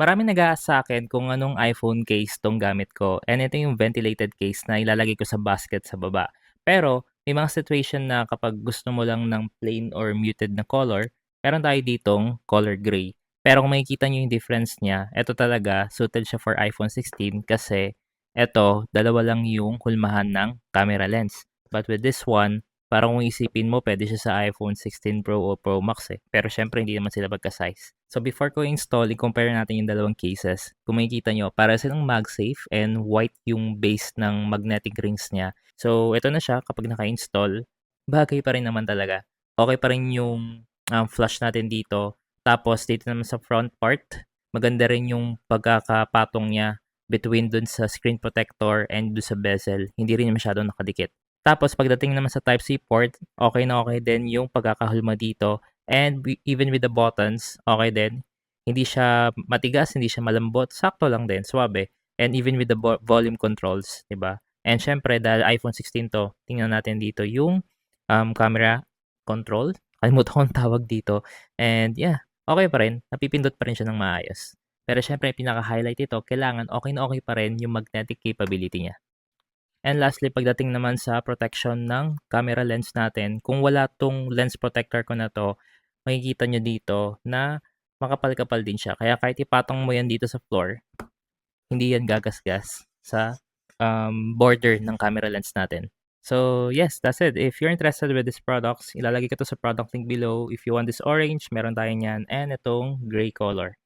Maraming nag-a-ask sa'kin kung anong iPhone case 'tong gamit ko, and ito yung ventilated case na ilalagay ko sa basket sa baba. Pero may mga situation na kapag gusto mo lang ng plain or muted na color, meron tayo ditong color gray. Pero kung makikita niyo yung difference niya, eto talaga suited siya for iPhone 16 kasi eto, dalawa lang yung hulmahan ng camera lens. But with this one, parang kung isipin mo puwede siya sa iPhone 16 Pro o Pro Max, eh, pero siyempre hindi naman sila magka-size. So before ko install, i-compare natin yung dalawang cases. Kung makikita niyo para silang MagSafe and white yung base ng magnetic rings niya. So ito na siya kapag naka-install, bagay pa rin naman talaga. Okey pa rin yung, flash natin dito. Tapos dito naman sa front part, maganda rin yung pagkakapatong niya between dun sa screen protector and dun sa bezel. Hindi rin masyadong nakadikit. Tapos pagdating naman sa Type-C port, okey na okey din yung pagkakahulma dito and even with the buttons, okey din. Hindi siya matigas, hindi siya malambot, sakto lang din, swabe. And even with the volume controls, 'di ba? And siyempre dahil iPhone 16 'to, tingnan natin dito yung, camera control, kalimutan ko ang tawag dito. And yeah, okey pa rin, napipindot pa rin siya ng maayos. Pero siyempre pinaka-highlight nito, kailangan okey na okey pa rin yung magnetic capability niya. And lastly, pagdating naman sa protection ng camera lens natin, kung wala 'tong lens protector ko na 'to, makikita niyo dito na makapal-kapal din siya. Kaya kahit ipatong mo 'yan dito sa floor, hindi 'yan gagasgas sa, border ng camera lens natin. So yes, that's it. If you're interested with these products, ilalagay ko 'to sa product link below. If you want this orange, meron tayo niyan and itong gray color.